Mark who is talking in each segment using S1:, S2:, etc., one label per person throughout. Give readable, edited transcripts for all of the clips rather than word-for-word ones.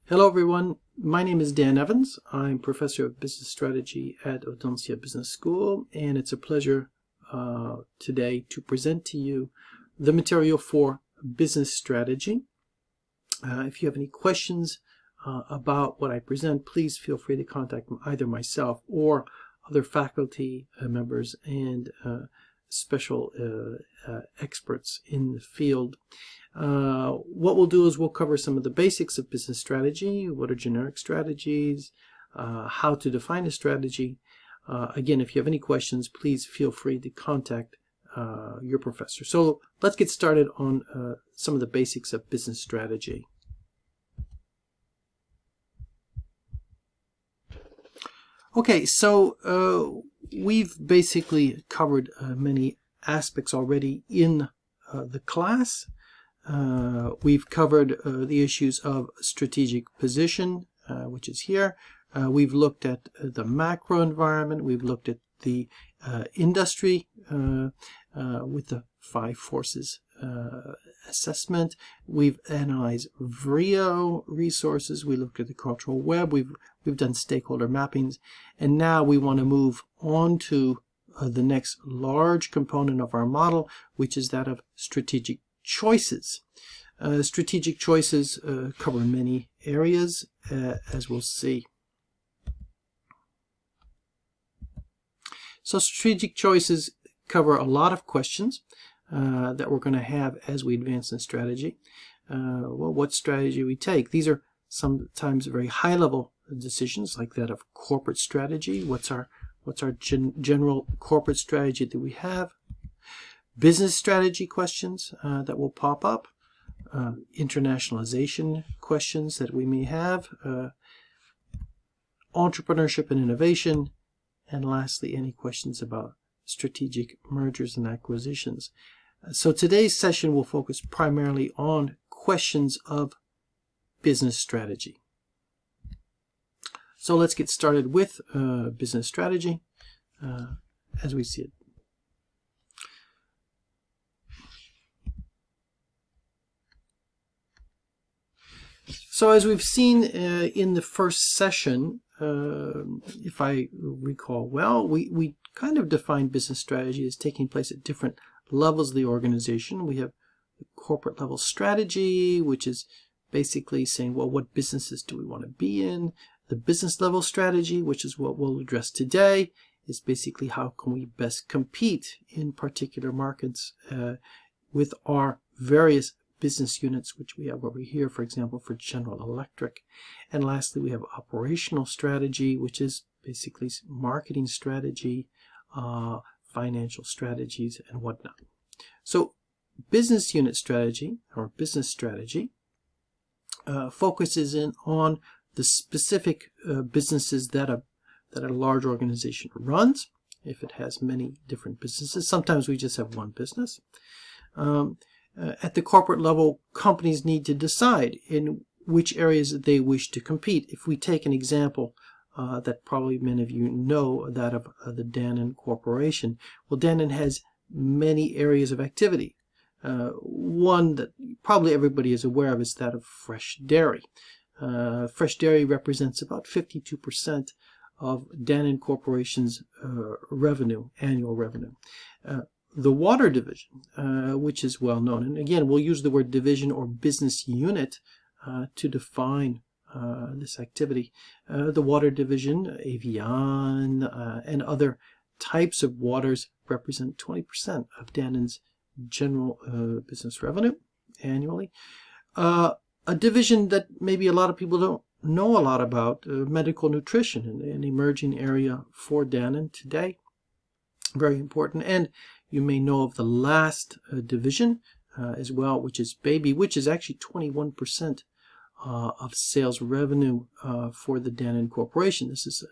S1: Hello everyone, my name is Dan Evans. I'm Professor of Business Strategy at Odensia Business School, and it's a pleasure today to present to you the material for business strategy. If you have any questions about what I present, please feel free to contact either myself or other faculty members and special experts in the field. What we'll do is we'll cover some of the basics of business strategy, what are generic strategies, how to define a strategy. Again, if you have any questions, please feel free to contact your professor. So let's get started on some of the basics of business strategy. Okay, so we've basically covered many aspects already in the class. We've covered the issues of strategic position, which is here. We've looked at the macro environment. We've looked at the industry with the 5 forces assessment. We've analyzed VRIO resources. We looked at the cultural web. We've done stakeholder mappings. And now we want to move on to the next large component of our model, which is that of strategic choices. Strategic choices cover many areas, as we'll see. So strategic choices cover a lot of questions that we're going to have as we advance in strategy. Well, what strategy we take? These are sometimes very high-level decisions, like that of corporate strategy. What's our general corporate strategy that we have? Business strategy questions that will pop up, internationalization questions that we may have, entrepreneurship and innovation, and lastly, any questions about strategic mergers and acquisitions. So today's session will focus primarily on questions of business strategy. So let's get started with business strategy as we see it. So as we've seen in the first session, if I recall well, we kind of defined business strategy as taking place at different levels of the organization. We have the corporate level strategy, which is basically saying, well, what businesses do we want to be in? The business level strategy, which is what we'll address today, is basically how can we best compete in particular markets with our various business units, which we have over here, for example, for General Electric. And lastly, we have operational strategy, which is basically marketing strategy, financial strategies, and whatnot. So business unit strategy, or business strategy, focuses in on the specific businesses that a large organization runs. If it has many different businesses, sometimes we just have one business. At the corporate level, companies need to decide in which areas they wish to compete. If we take an example that probably many of you know, that of the Dannon Corporation. Well, Dannon has many areas of activity. One that probably everybody is aware of is that of fresh dairy. Fresh dairy represents about 52% of Dannon Corporation's revenue, annual revenue. The water division, which is well known, and again, we'll use the word division or business unit to define this activity. The water division, Evian, and other types of waters represent 20% of Dannon's general business revenue annually. A division that maybe a lot of people don't know a lot about, medical nutrition, an emerging area for Dannon today. Very important. And you may know of the last division as well, which is baby, which is actually 21% of sales revenue for the Dannon Corporation. This is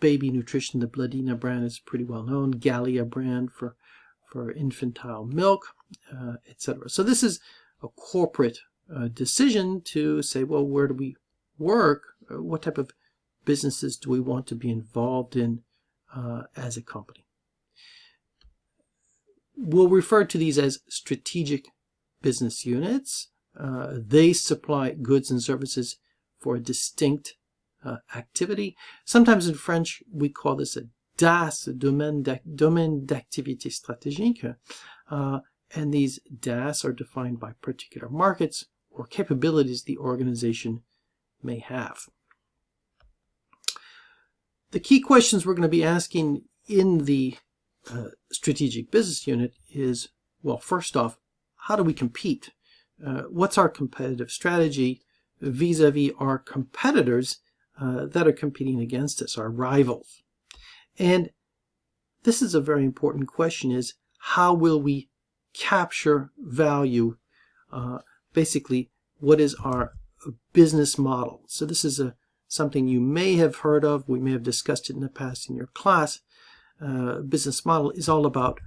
S1: baby nutrition. The Bladina brand is pretty well known. Gallia brand for infantile milk, etc. So this is a corporate decision to say, well, where do we work? What type of businesses do we want to be involved in as a company? We'll refer to these as strategic business units They supply goods and services for a distinct activity. Sometimes in French, we call this a DAS, domaine d'activité stratégique. And these DAS are defined by particular markets or capabilities the organization may have. The key questions we're going to be asking in the strategic business unit is, well, first off, how do we compete? What's our competitive strategy vis-a-vis our competitors that are competing against us, our rivals? And this is a very important question, is how will we capture value? Basically, what is our business model? So this is something you may have heard of. We may have discussed it in the past in your class. Business model is all about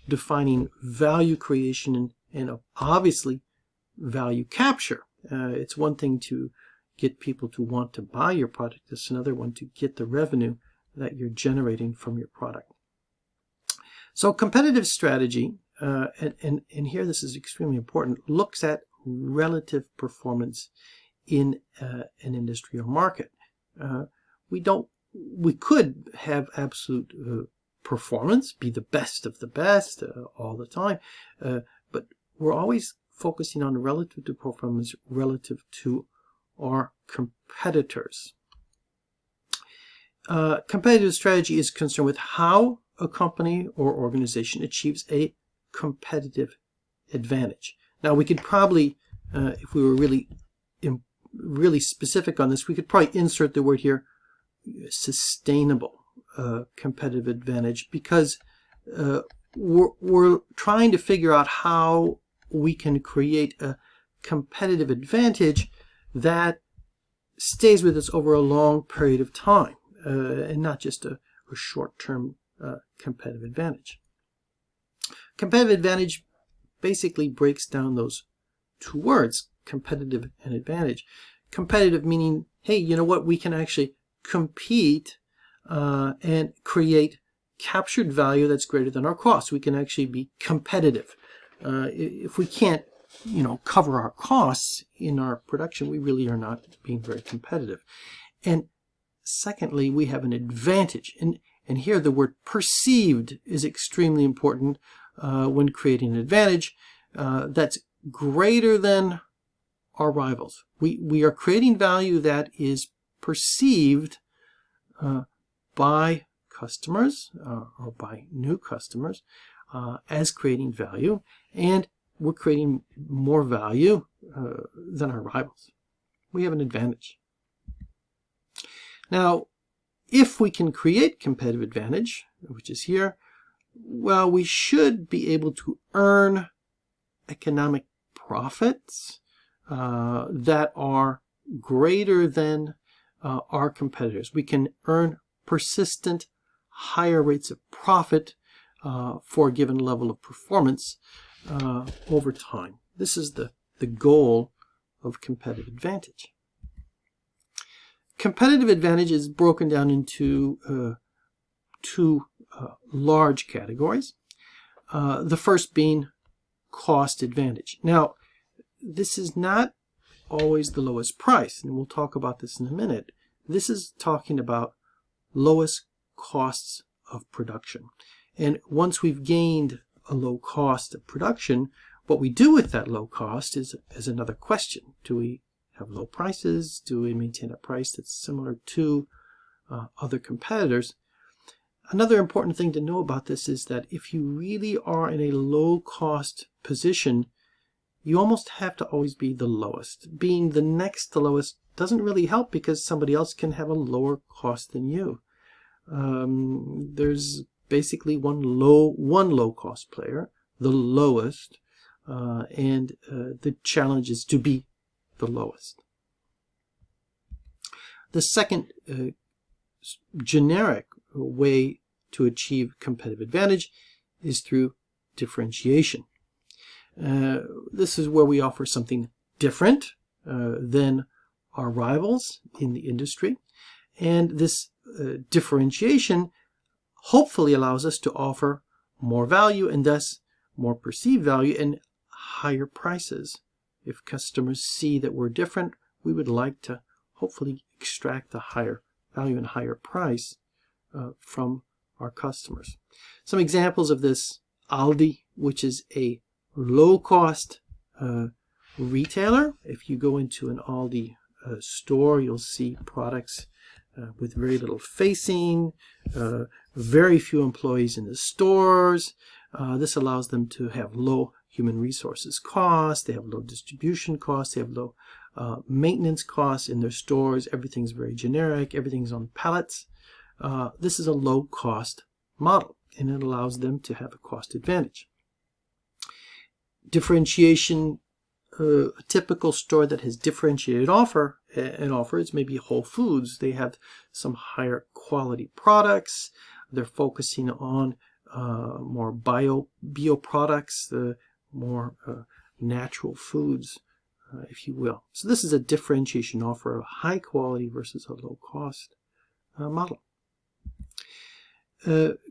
S1: defining value creation and obviously value capture. It's one thing to get people to want to buy your product. It's another one to get the revenue that you're generating from your product. So competitive strategy, and here this is extremely important, looks at relative performance in an industry or market. We could have absolute performance, be the best of the best all the time, but we're always focusing on relative to performance relative to our competitors. Competitive strategy is concerned with how a company or organization achieves a competitive advantage. Now, we could probably, if we were really specific on this, we could probably insert the word here, sustainable competitive advantage, because we're trying to figure out how we can create a competitive advantage that stays with us over a long period of time, and not just a short-term competitive advantage. Competitive advantage basically breaks down those two words, competitive and advantage. Competitive meaning, hey, you know what, we can actually compete and create captured value that's greater than our costs. We can actually be competitive. If we can't, cover our costs in our production, we really are not being very competitive. And secondly, we have an advantage. And here the word perceived is extremely important when creating an advantage that's greater than our rivals. We are creating value that is perceived by customers or by new customers as creating value, and we're creating more value than our rivals. We have an advantage. Now, if we can create competitive advantage, which is here, well, we should be able to earn economic profits that are greater than our competitors. We can earn persistent higher rates of profit for a given level of performance over time. This is the goal of competitive advantage. Competitive advantage is broken down into two large categories. The first being cost advantage. Now, this is not always the lowest price, and we'll talk about this in a minute. This is talking about lowest costs of production. And once we've gained a low cost of production, what we do with that low cost is another question. Do we have low prices? Do we maintain a price that's similar to other competitors? Another important thing to know about this is that if you really are in a low cost position, you almost have to always be the lowest. Being the next to lowest doesn't really help because somebody else can have a lower cost than you. There's basically one low cost player, the lowest, and the challenge is to be the lowest. The second generic way to achieve competitive advantage is through differentiation. This is where we offer something different than our rivals in the industry, and this differentiation hopefully allows us to offer more value and thus more perceived value and higher prices If customers see that we're different, we would like to hopefully extract the higher value and higher price from our customers. Some examples of this: Aldi, which is a low-cost retailer. If you go into an Aldi store, you'll see products with very little facing, very few employees in the stores. This allows them to have low human resources costs, they have low distribution costs, they have low maintenance costs in their stores. Everything's very generic, everything's on pallets. This is a low-cost model, and it allows them to have a cost advantage. Differentiation: a typical store that has differentiated offers maybe Whole Foods. They have some higher quality products. They're focusing on more bio products, more natural foods, if you will. So this is a differentiation offer of high quality versus a low cost model.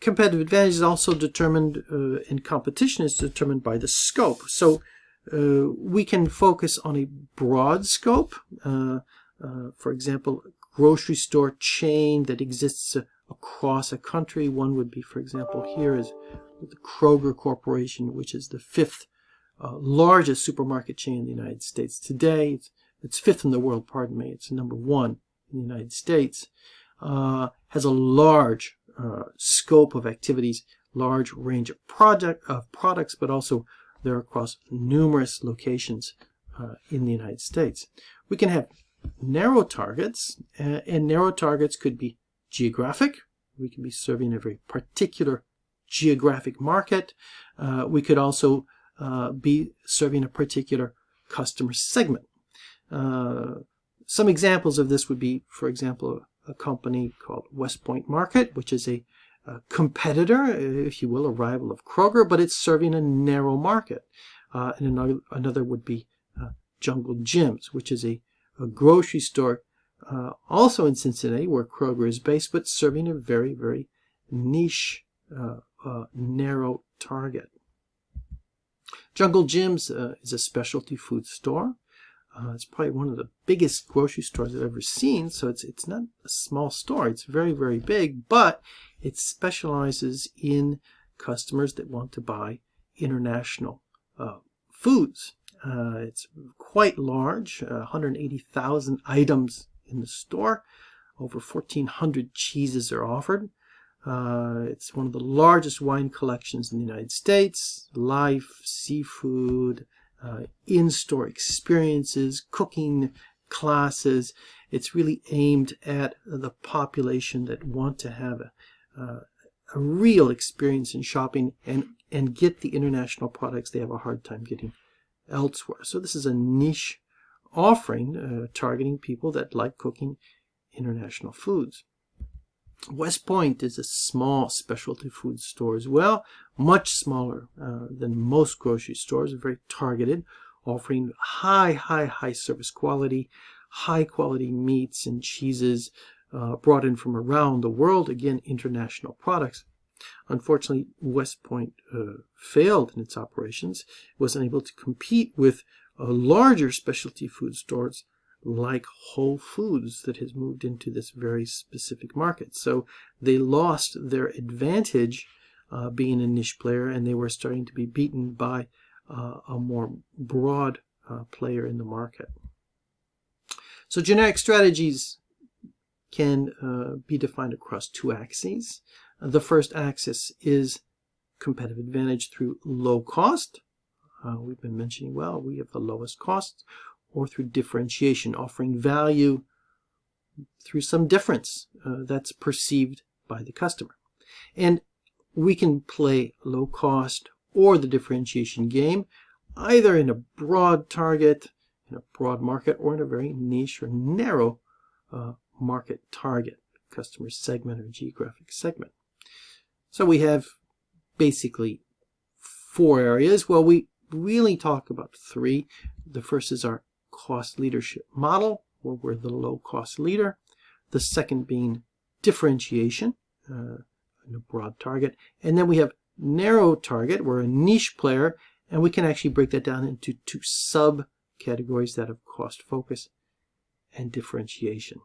S1: Competitive advantage is also determined in competition is determined by the scope. So we can focus on a broad scope. For example, a grocery store chain that exists across a country. One would be, for example, here is the Kroger Corporation, which is the fifth largest supermarket chain in the United States today. It's fifth in the world, pardon me. It's number one in the United States. Has a large scope of activities, large range of products, but also they're across numerous locations in the United States. We can have narrow targets, and narrow targets could be geographic. We can be serving a very particular geographic market. We could also be serving a particular customer segment. Some examples of this would be, for example, a company called West Point Market, which is a competitor, if you will, a rival of Kroger, but it's serving a narrow market. And another would be Jungle Jim's, which is a grocery store also in Cincinnati, where Kroger is based, but serving a very, very niche, narrow target. Jungle Jim's is a specialty food store. It's probably one of the biggest grocery stores I've ever seen. So it's not a small store. It's very, very big, but it specializes in customers that want to buy international foods. It's quite large, 180,000 items in the store. Over 1,400 cheeses are offered. It's one of the largest wine collections in the United States. Life, seafood, in-store experiences, cooking classes. It's really aimed at the population that want to have a real experience in shopping and get the international products they have a hard time getting elsewhere. So this is a niche offering targeting people that like cooking international foods. West Point is a small specialty food store as well, much smaller than most grocery stores, very targeted, offering high service quality, high quality meats and cheeses brought in from around the world, again, international products. Unfortunately, West Point failed in its operations. It was unable to compete with larger specialty food stores like Whole Foods that has moved into this very specific market. So they lost their advantage being a niche player, and they were starting to be beaten by a more broad player in the market. So generic strategies can be defined across two axes. The first axis is competitive advantage through low cost. We've been mentioning, well, we have the lowest cost, or through differentiation, offering value through some difference that's perceived by the customer. And we can play low cost or the differentiation game, either in a broad target, in a broad market, or in a very niche or narrow market target, customer segment or geographic segment. So we have basically four areas. Well, we really talk about three. The first is our cost leadership model, where we're the low cost leader. The second being differentiation in a broad target. And then we have narrow target. We're a niche player, and we can actually break that down into two sub categories that of cost focus and differentiation.